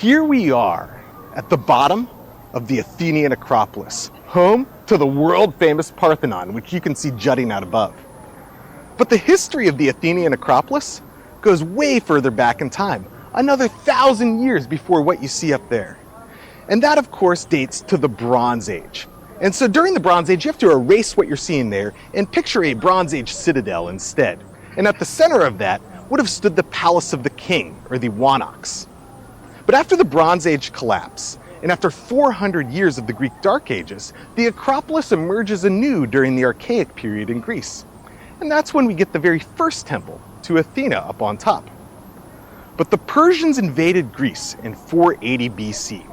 Here we are at the bottom of the Athenian Acropolis, home to the world-famous Parthenon, which you can see jutting out above. But the history of the Athenian Acropolis goes way further back in time, another 1,000 years before what you see up there. And that, of course, dates to the Bronze Age. And so during the Bronze Age, you have to erase what you're seeing there and picture a Bronze Age citadel instead. And at the center of that would have stood the Palace of the King, or the Wanox. But after the Bronze Age collapse, and after 400 years of the Greek Dark Ages, the Acropolis emerges anew during the Archaic period in Greece. And that's when we get the very first temple to Athena up on top. But the Persians invaded Greece in 480 BC.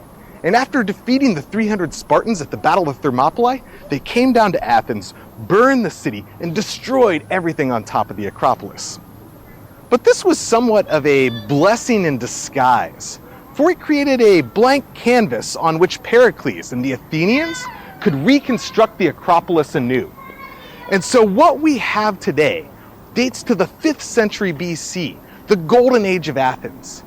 And after defeating the 300 Spartans at the Battle of Thermopylae, they came down to Athens, burned the city, and destroyed everything on top of the Acropolis. But this was somewhat of a blessing in disguise, for it created a blank canvas on which Pericles and the Athenians could reconstruct the Acropolis anew. And so what we have today dates to the 5th century BC, the golden age of Athens.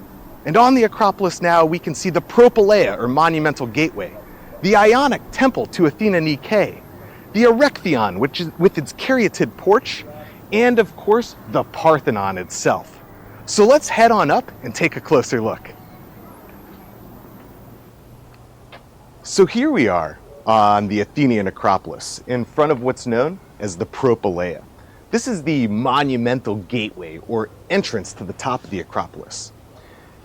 And on the Acropolis now we can see the Propylaea, or monumental gateway, the Ionic temple to Athena Nike, the Erechtheion, which is with its caryatid porch, and of course the Parthenon itself. So let's head on up and take a closer look. So here we are on the Athenian Acropolis, in front of what's known as the Propylaea. This is the monumental gateway, or entrance to the top of the Acropolis.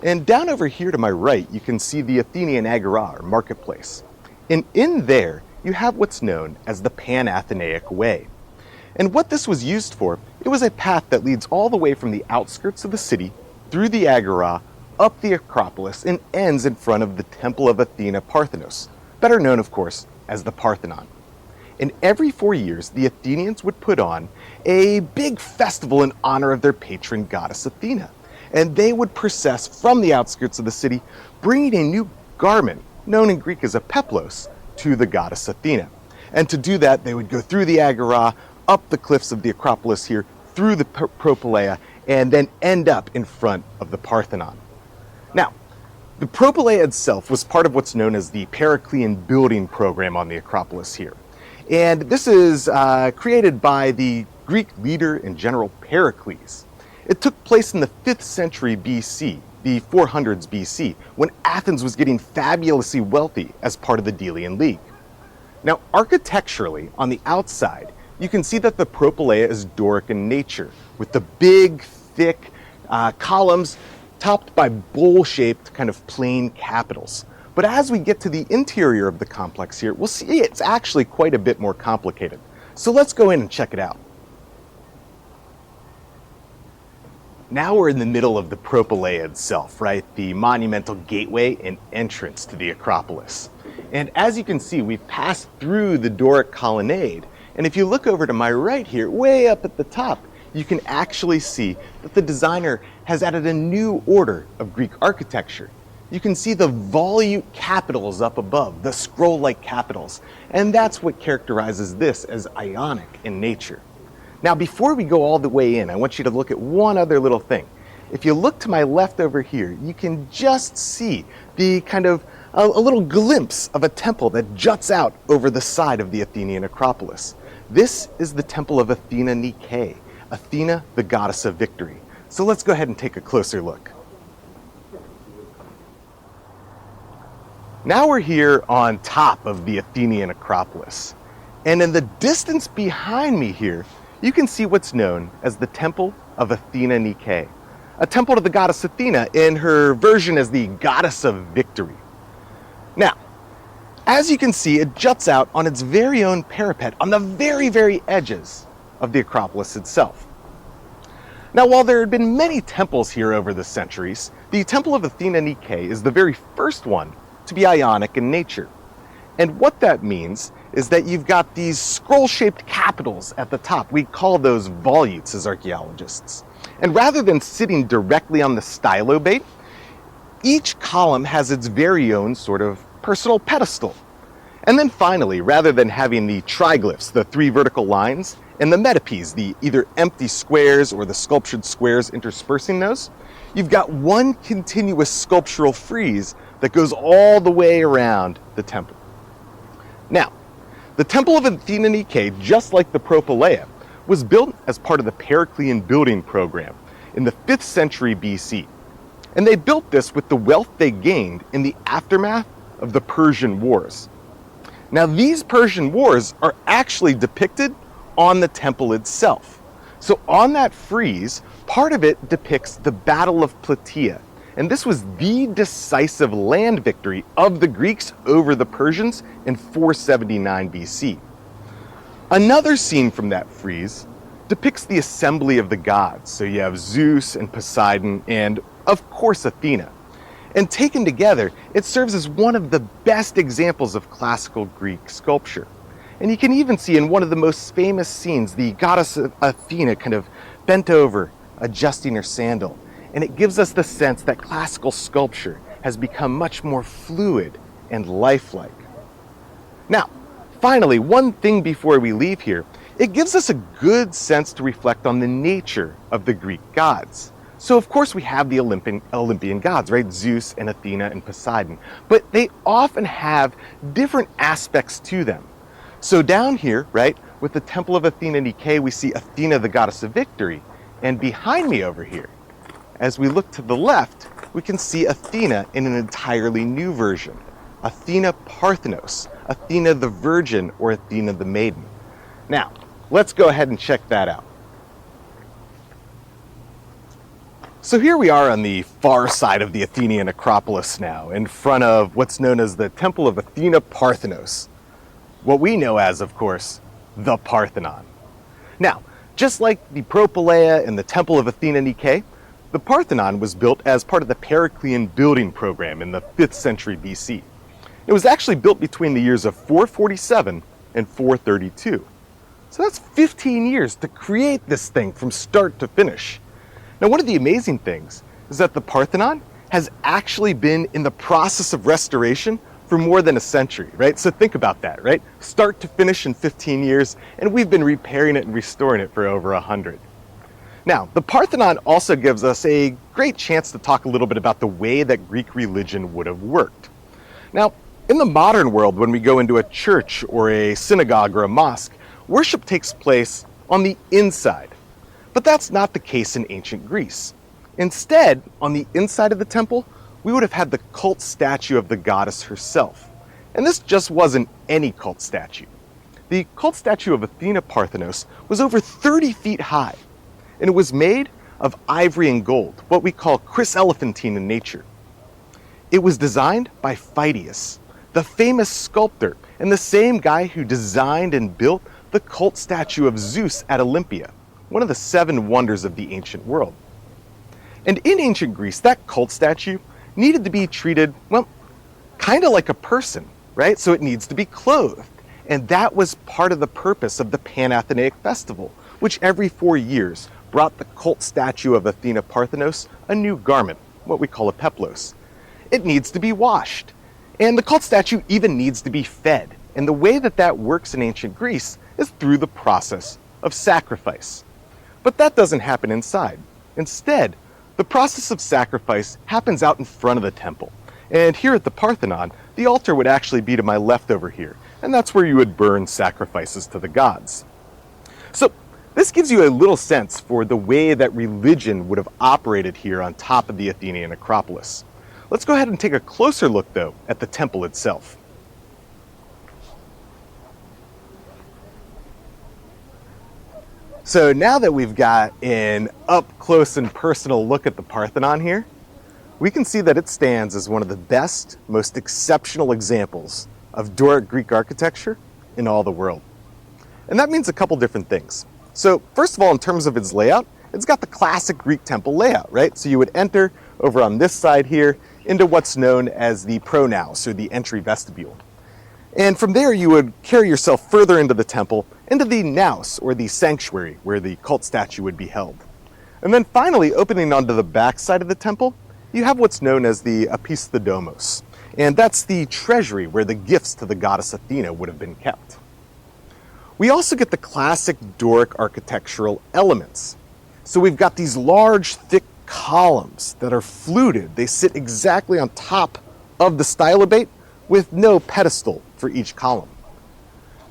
And down over here to my right, you can see the Athenian Agora, or marketplace. And in there, you have what's known as the Pan-Athenaic Way. And what this was used for, it was a path that leads all the way from the outskirts of the city, through the Agora, up the Acropolis, and ends in front of the Temple of Athena Parthenos, better known, of course, as the Parthenon. And every 4 years, the Athenians would put on a big festival in honor of their patron goddess Athena. And they would process from the outskirts of the city, bringing a new garment, known in Greek as a peplos, to the goddess Athena. And to do that, they would go through the Agora, up the cliffs of the Acropolis here, through the Propylaea, and then end up in front of the Parthenon. Now, the Propylaea itself was part of what's known as the Periclean building program on the Acropolis here. And this is created by the Greek leader and general Pericles. It took place in the 5th century BC, the 400s BC, when Athens was getting fabulously wealthy as part of the Delian League. Now, architecturally, on the outside, you can see that the Propylaea is Doric in nature, with the big, thick columns topped by bowl-shaped kind of plain capitals. But as we get to the interior of the complex here, we'll see it's actually quite a bit more complicated. So let's go in and check it out. Now we're in the middle of the Propylaea itself, right? The monumental gateway and entrance to the Acropolis. And as you can see, we've passed through the Doric colonnade. And if you look over to my right here, way up at the top, you can actually see that the designer has added a new order of Greek architecture. You can see the volute capitals up above, the scroll-like capitals. And that's what characterizes this as Ionic in nature. Now, before we go all the way in, I want you to look at one other little thing. If you look to my left over here, you can just see the kind of a little glimpse of a temple that juts out over the side of the Athenian Acropolis. This is the temple of Athena Nike, Athena, the goddess of victory. So let's go ahead and take a closer look. Now we're here on top of the Athenian Acropolis. And in the distance behind me here, you can see what's known as the Temple of Athena Nike, a temple to the goddess Athena in her version as the goddess of victory. Now, as you can see, it juts out on its very own parapet on the very, very edges of the Acropolis itself. Now, while there had been many temples here over the centuries, the Temple of Athena Nike is the very first one to be Ionic in nature. And what that means is that you've got these scroll-shaped capitals at the top. We call those volutes as archaeologists. And rather than sitting directly on the stylobate, each column has its very own sort of personal pedestal. And then finally, rather than having the triglyphs, the 3 vertical lines, and the metopes, the either empty squares or the sculptured squares interspersing those, you've got one continuous sculptural frieze that goes all the way around the temple. Now, the Temple of Athena Nike, just like the Propylaea, was built as part of the Periclean building program in the 5th century BC. And they built this with the wealth they gained in the aftermath of the Persian Wars. Now, these Persian Wars are actually depicted on the temple itself. So on that frieze, part of it depicts the Battle of Plataea. And this was the decisive land victory of the Greeks over the Persians in 479 BC. Another scene from that frieze depicts the assembly of the gods. So you have Zeus and Poseidon and, of course, Athena. And taken together, it serves as one of the best examples of classical Greek sculpture. And you can even see in one of the most famous scenes, the goddess Athena kind of bent over, adjusting her sandal. And it gives us the sense that classical sculpture has become much more fluid and lifelike. Now, finally, one thing before we leave here, it gives us a good sense to reflect on the nature of the Greek gods. So of course we have the Olympian gods, right? Zeus and Athena and Poseidon, but they often have different aspects to them. So down here, right, with the Temple of Athena Nike, we see Athena, the goddess of victory. And behind me over here, as we look to the left, we can see Athena in an entirely new version. Athena Parthenos, Athena the Virgin, or Athena the Maiden. Now, let's go ahead and check that out. So here we are on the far side of the Athenian Acropolis now, in front of what's known as the Temple of Athena Parthenos. What we know as, of course, the Parthenon. Now, just like the Propylaea and the Temple of Athena Nike, the Parthenon was built as part of the Periclean building program in the 5th century BC. It was actually built between the years of 447 and 432. So that's 15 years to create this thing from start to finish. Now, one of the amazing things is that the Parthenon has actually been in the process of restoration for more than a century, right? So think about that, right? Start to finish in 15 years, and we've been repairing it and restoring it for over 100. Now, the Parthenon also gives us a great chance to talk a little bit about the way that Greek religion would have worked. Now, in the modern world, when we go into a church or a synagogue or a mosque, worship takes place on the inside. But that's not the case in ancient Greece. Instead, on the inside of the temple, we would have had the cult statue of the goddess herself. And this just wasn't any cult statue. The cult statue of Athena Parthenos was over 30 feet high, and it was made of ivory and gold, what we call chryselephantine in nature. It was designed by Phidias, the famous sculptor, and the same guy who designed and built the cult statue of Zeus at Olympia, one of the 7 wonders of the ancient world. And in ancient Greece, that cult statue needed to be treated, well, kind of like a person, right? So it needs to be clothed. And that was part of the purpose of the Pan-Athenaic festival, which every 4 years brought the cult statue of Athena Parthenos a new garment, what we call a peplos. It needs to be washed. And the cult statue even needs to be fed. And the way that that works in ancient Greece is through the process of sacrifice. But that doesn't happen inside. Instead, the process of sacrifice happens out in front of the temple. And here at the Parthenon, the altar would actually be to my left over here. And that's where you would burn sacrifices to the gods. So this gives you a little sense for the way that religion would have operated here on top of the Athenian Acropolis. Let's go ahead and take a closer look, though, at the temple itself. So now that we've got an up-close and personal look at the Parthenon here, we can see that it stands as one of the best, most exceptional examples of Doric Greek architecture in all the world. And that means a couple different things. So first of all, in terms of its layout, it's got the classic Greek temple layout, right? So you would enter over on this side here into what's known as the pronaos, or the entry vestibule. And from there, you would carry yourself further into the temple, into the naos, or the sanctuary, where the cult statue would be held. And then finally, opening onto the back side of the temple, you have what's known as the opisthodomos. And that's the treasury where the gifts to the goddess Athena would have been kept. We also get the classic Doric architectural elements. So we've got these large, thick columns that are fluted. They sit exactly on top of the stylobate with no pedestal for each column.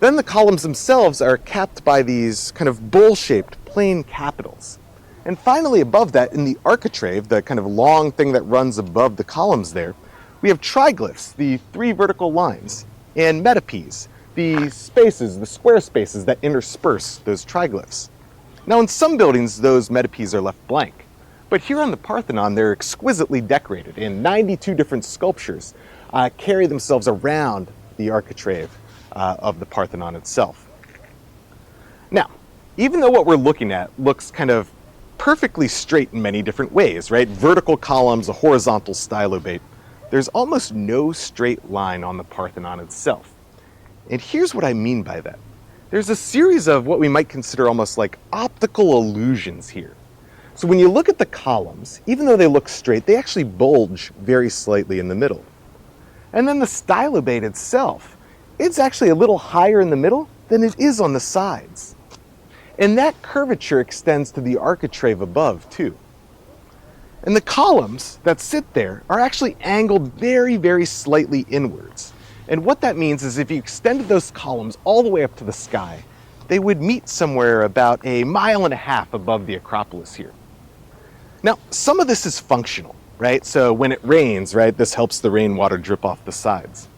Then the columns themselves are capped by these kind of bowl-shaped plain capitals. And finally above that, in the architrave, the kind of long thing that runs above the columns there, we have triglyphs, the 3 vertical lines, and metopes, the spaces, the square spaces that intersperse those triglyphs. Now in some buildings, those metopes are left blank. But here on the Parthenon, they're exquisitely decorated, and 92 different sculptures carry themselves around the architrave of the Parthenon itself. Now, even though what we're looking at looks kind of perfectly straight in many different ways, right? Vertical columns, a horizontal stylobate, there's almost no straight line on the Parthenon itself. And here's what I mean by that. There's a series of what we might consider almost like optical illusions here. So when you look at the columns, even though they look straight, they actually bulge very slightly in the middle. And then the stylobate itself, it's actually a little higher in the middle than it is on the sides. And that curvature extends to the architrave above too. And the columns that sit there are actually angled very, very slightly inwards. And what that means is if you extended those columns all the way up to the sky, they would meet somewhere about 1.5 miles above the Acropolis here. Now, some of this is functional, right? So when it rains, right, this helps the rainwater drip off the sides.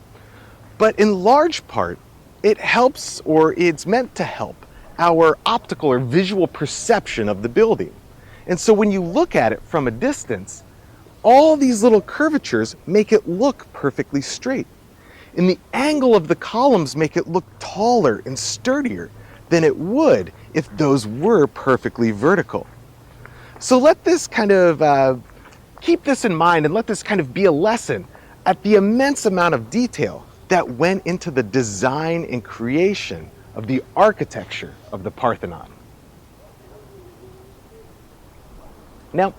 But in large part, it helps, or it's meant to help, our optical or visual perception of the building. And so when you look at it from a distance, all these little curvatures make it look perfectly straight. And the angle of the columns make it look taller and sturdier than it would if those were perfectly vertical. So let this kind of, keep this in mind, and let this kind of be a lesson at the immense amount of detail that went into the design and creation of the architecture of the Parthenon. Now,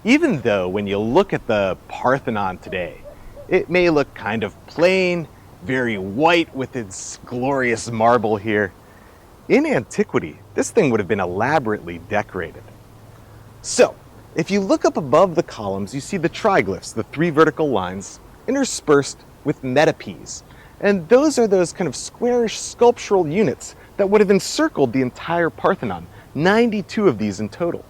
even though when you look at the Parthenon today, it may look kind of plain, very white with its glorious marble here, in antiquity, this thing would have been elaborately decorated. So, if you look up above the columns, you see the triglyphs, the 3 vertical lines, interspersed with metopes. And those are those kind of squarish sculptural units that would have encircled the entire Parthenon, 92 of these in total.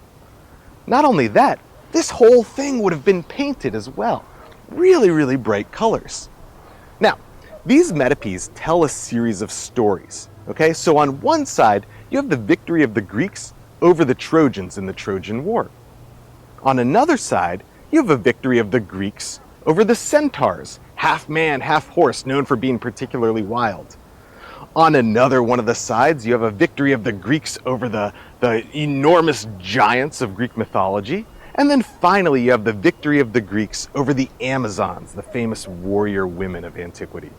Not only that, this whole thing would have been painted as well. Really, really bright colors. Now, these metopes tell a series of stories, okay? So on one side, you have the victory of the Greeks over the Trojans in the Trojan War. On another side, you have a victory of the Greeks over the centaurs, half man, half horse, known for being particularly wild. On another one of the sides, you have a victory of the Greeks over the enormous giants of Greek mythology. And then finally, you have the victory of the Greeks over the Amazons, the famous warrior women of antiquity.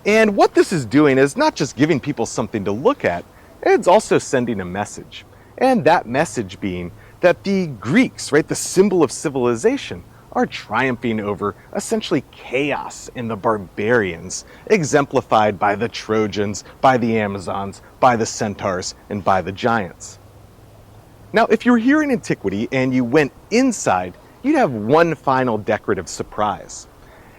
And what this is doing is not just giving people something to look at, it's also sending a message. And that message being that the Greeks, right, the symbol of civilization, are triumphing over essentially chaos and the barbarians, exemplified by the Trojans, by the Amazons, by the centaurs, and by the giants. Now, if you were here in antiquity and you went inside, you'd have one final decorative surprise.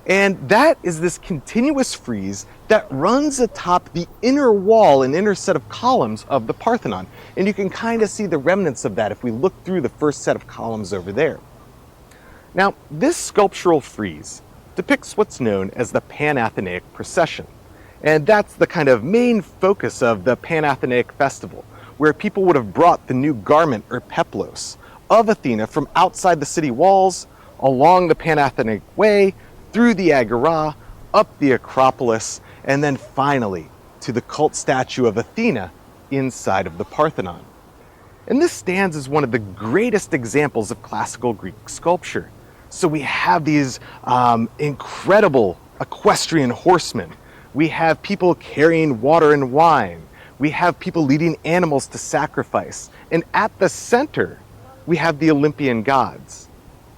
And that is this continuous frieze that runs atop the inner wall and inner set of columns of the Parthenon. And you can kind of see the remnants of that if we look through the first set of columns over there. Now, this sculptural frieze depicts what's known as the Pan-Athenaic procession. And that's the kind of main focus of the Pan-Athenaic festival, where people would have brought the new garment or peplos of Athena from outside the city walls, along the Pan-Athenaic way, through the Agora, up the Acropolis, and then finally to the cult statue of Athena inside of the Parthenon. And this stands as one of the greatest examples of classical Greek sculpture. So we have these incredible equestrian horsemen. We have people carrying water and wine. We have people leading animals to sacrifice. And at the center, we have the Olympian gods.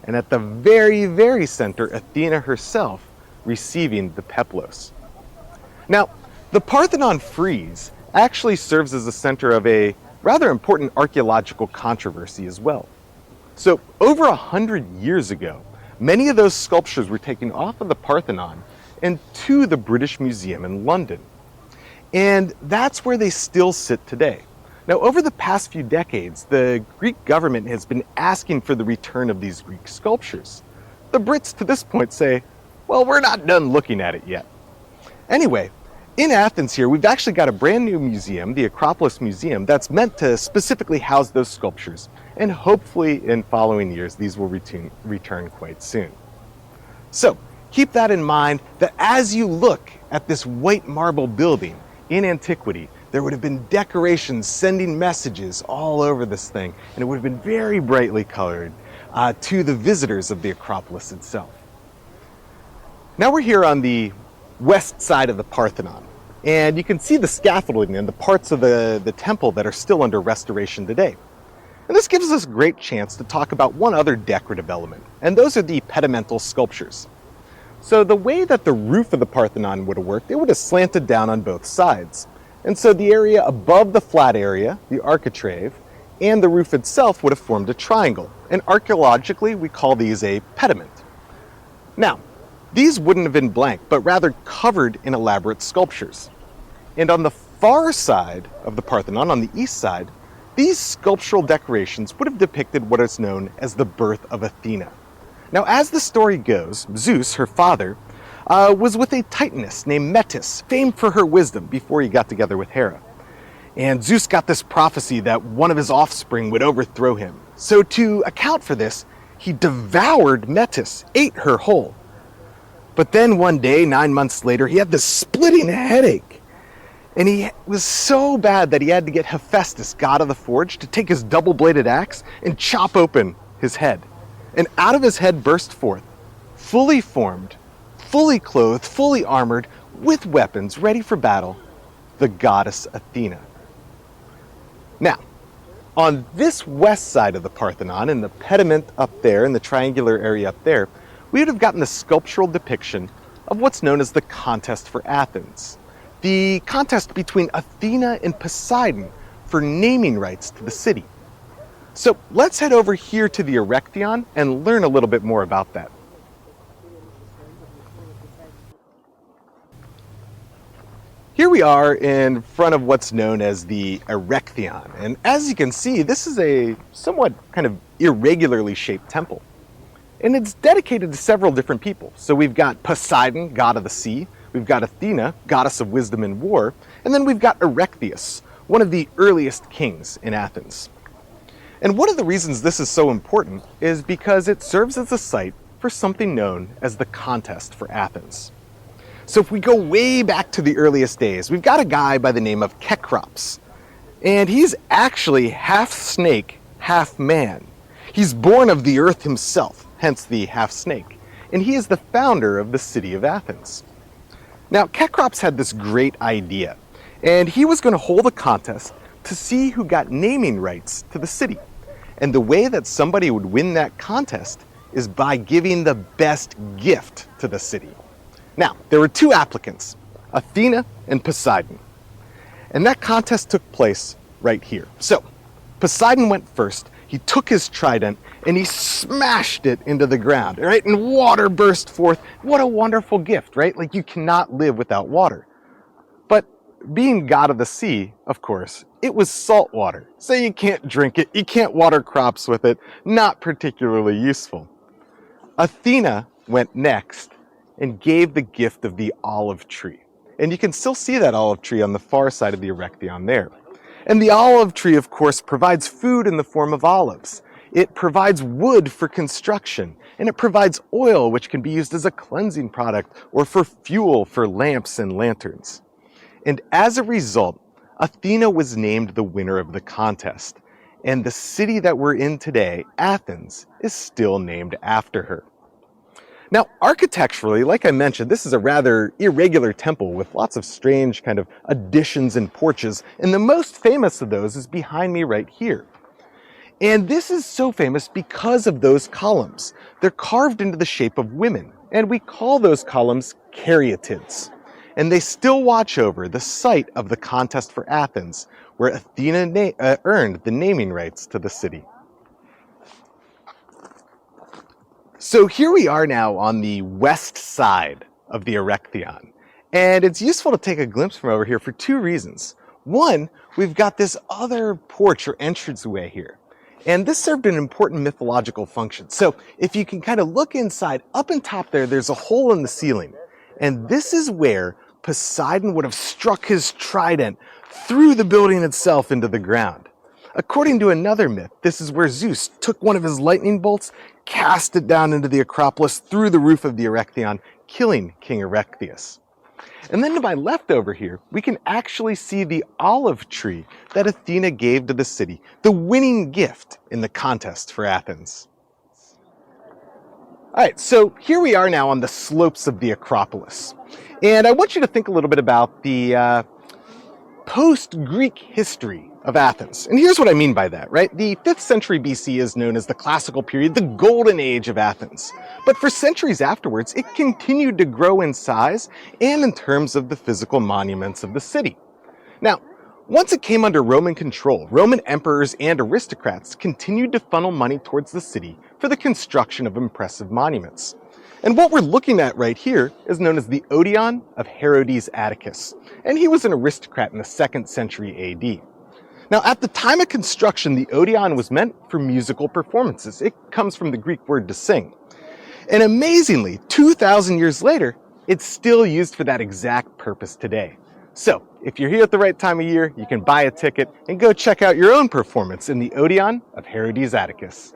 And at the very, very center, Athena herself receiving the peplos. Now, the Parthenon frieze actually serves as the center of a rather important archaeological controversy as well. So over 100 years ago, Many of those sculptures were taken off of the Parthenon and to the British Museum in London. And that's where they still sit today. Now, over the past few decades, the Greek government has been asking for the return of these Greek sculptures. The Brits to this point say, well, we're not done looking at it yet. Anyway, in Athens here, we've actually got a brand new museum, the Acropolis Museum, that's meant to specifically house those sculptures. And hopefully in following years, these will return quite soon. So keep that in mind, that as you look at this white marble building in antiquity, there would have been decorations sending messages all over this thing, and it would have been very brightly colored to the visitors of the Acropolis itself. Now we're here on the west side of the Parthenon, and you can see the scaffolding and the parts of the temple that are still under restoration today. And this gives us a great chance to talk about one other decorative element, and those are the pedimental sculptures. So the way that the roof of the Parthenon would have worked, it would have slanted down on both sides. And so the area above the flat area, the architrave, and the roof itself would have formed a triangle. And archaeologically, we call these a pediment. Now, these wouldn't have been blank, but rather covered in elaborate sculptures. And on the far side of the Parthenon, on the east side, these sculptural decorations would have depicted what is known as the birth of Athena. Now, as the story goes, Zeus, her father, was with a titaness named Metis, famed for her wisdom before he got together with Hera. And Zeus got this prophecy that one of his offspring would overthrow him. So to account for this, he devoured Metis, ate her whole. But then one day, 9 months later, he had this splitting headache. And he was so bad that he had to get Hephaestus, god of the forge, to take his double-bladed axe and chop open his head. And out of his head burst forth, fully formed, fully clothed, fully armored, with weapons, ready for battle, the goddess Athena. Now, on this west side of the Parthenon, in the pediment up there, in the triangular area up there, we would have gotten the sculptural depiction of what's known as the contest for Athens. The contest between Athena and Poseidon for naming rights to the city. So let's head over here to the Erechtheion and learn a little bit more about that. Here we are in front of what's known as the Erechtheion, and as you can see, this is a somewhat kind of irregularly shaped temple. And it's dedicated to several different people. So we've got Poseidon, god of the sea, we've got Athena, goddess of wisdom and war, and then we've got Erechtheus, one of the earliest kings in Athens. And one of the reasons this is so important is because it serves as a site for something known as the contest for Athens. So if we go way back to the earliest days, we've got a guy by the name of Cecrops. And he's actually half snake, half man. He's born of the earth himself, hence the half snake. And he is the founder of the city of Athens. Now, Cecrops had this great idea, and he was going to hold a contest to see who got naming rights to the city. And the way that somebody would win that contest is by giving the best gift to the city. Now, there were two applicants, Athena and Poseidon. And that contest took place right here. So, Poseidon went first, he took his trident, and he smashed it into the ground, right? And water burst forth. What a wonderful gift, right? Like, you cannot live without water. But being god of the sea, of course, it was salt water. So you can't drink it, you can't water crops with it, not particularly useful. Athena went next and gave the gift of the olive tree. And you can still see that olive tree on the far side of the Erechtheion there. And the olive tree, of course, provides food in the form of olives. It provides wood for construction, and it provides oil, which can be used as a cleansing product or for fuel for lamps and lanterns. And as a result, Athena was named the winner of the contest. And the city that we're in today, Athens, is still named after her. Now, architecturally, like I mentioned, this is a rather irregular temple with lots of strange kind of additions and porches, and the most famous of those is behind me right here. And this is so famous because of those columns. They're carved into the shape of women, and we call those columns caryatids. And they still watch over the site of the contest for Athens, where Athena earned the naming rights to the city. So here we are now on the west side of the Erechtheion. And it's useful to take a glimpse from over here for two reasons. One, we've got this other porch or entranceway here. And this served an important mythological function. So if you can kind of look inside, up in top there, there's a hole in the ceiling. And this is where Poseidon would have struck his trident through the building itself into the ground. According to another myth, this is where Zeus took one of his lightning bolts, cast it down into the Acropolis through the roof of the Erechtheion, killing King Erechtheus. And then to my left over here, we can actually see the olive tree that Athena gave to the city, the winning gift in the contest for Athens. All right, so here we are now on the slopes of the Acropolis. And I want you to think a little bit about the post-Greek history of Athens. And here's what I mean by that, right? The 5th century BC is known as the classical period, the golden age of Athens. But for centuries afterwards, it continued to grow in size and in terms of the physical monuments of the city. Now, once it came under Roman control, Roman emperors and aristocrats continued to funnel money towards the city for the construction of impressive monuments. And what we're looking at right here is known as the Odeon of Herodes Atticus. And he was an aristocrat in the 2nd century AD. Now, at the time of construction, the Odeon was meant for musical performances. It comes from the Greek word to sing. And amazingly, 2,000 years later, it's still used for that exact purpose today. So, if you're here at the right time of year, you can buy a ticket and go check out your own performance in the Odeon of Herodes Atticus.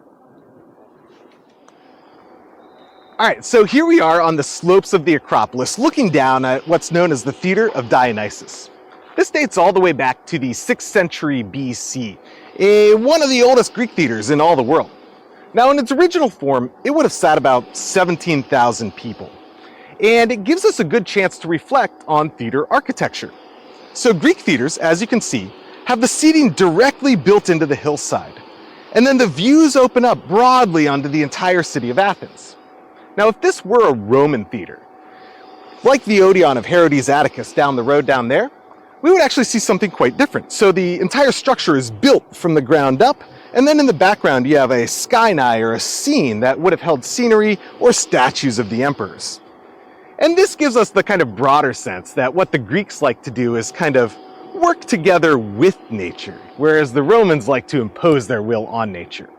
All right, so here we are on the slopes of the Acropolis, looking down at what's known as the Theater of Dionysus. This dates all the way back to the 6th century BC, one of the oldest Greek theaters in all the world. Now, in its original form, it would have sat about 17,000 people. And it gives us a good chance to reflect on theater architecture. So Greek theaters, as you can see, have the seating directly built into the hillside. And then the views open up broadly onto the entire city of Athens. Now, if this were a Roman theater, like the Odeon of Herodes Atticus down the road down there, we would actually see something quite different. So the entire structure is built from the ground up, and then in the background you have a skyline or a scene that would have held scenery or statues of the emperors. And this gives us the kind of broader sense that what the Greeks like to do is kind of work together with nature, whereas the Romans like to impose their will on nature.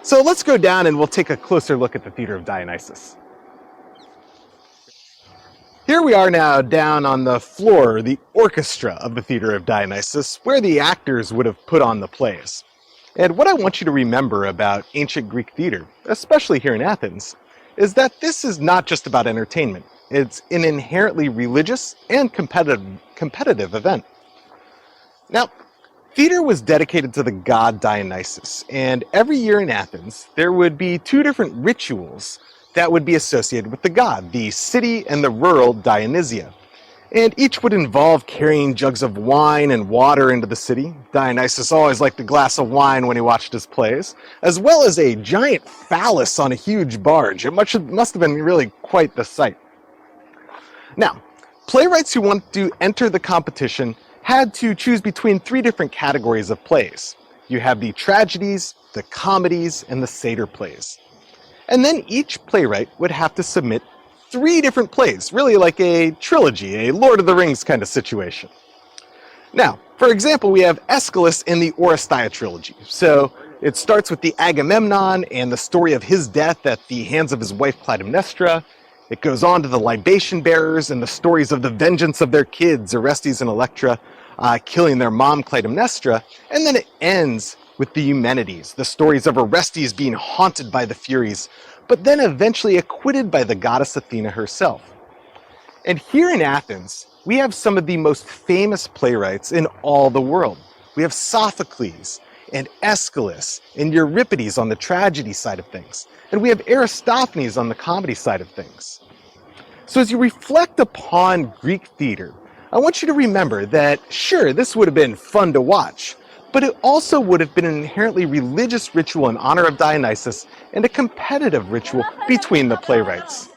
So let's go down and we'll take a closer look at the Theater of Dionysus. Here we are now down on the floor, the orchestra of the Theater of Dionysus, where the actors would have put on the plays. And what I want you to remember about ancient Greek theater, especially here in Athens, is that this is not just about entertainment. It's an inherently religious and competitive event. Now, theater was dedicated to the god Dionysus, and every year in Athens, there would be two different rituals that would be associated with the god, the city and the rural Dionysia. And each would involve carrying jugs of wine and water into the city. Dionysus always liked a glass of wine when he watched his plays, as well as a giant phallus on a huge barge. It must have been really quite the sight. Now, playwrights who wanted to enter the competition had to choose between 3 different categories of plays. You have the tragedies, the comedies, and the satyr plays. And then each playwright would have to submit 3 different plays, really like a trilogy, a Lord of the Rings kind of situation. Now, for example, we have Aeschylus in the Oresteia trilogy. So it starts with the Agamemnon and the story of his death at the hands of his wife Clytemnestra. It goes on to the libation bearers and the stories of the vengeance of their kids, Orestes and Electra, killing their mom Clytemnestra. And then it ends with the Eumenides, the stories of Orestes being haunted by the Furies, but then eventually acquitted by the goddess Athena herself. And here in Athens, we have some of the most famous playwrights in all the world. We have Sophocles and Aeschylus and Euripides on the tragedy side of things. And we have Aristophanes on the comedy side of things. So as you reflect upon Greek theater, I want you to remember that, sure, this would have been fun to watch, but it also would have been an inherently religious ritual in honor of Dionysus and a competitive ritual between the playwrights.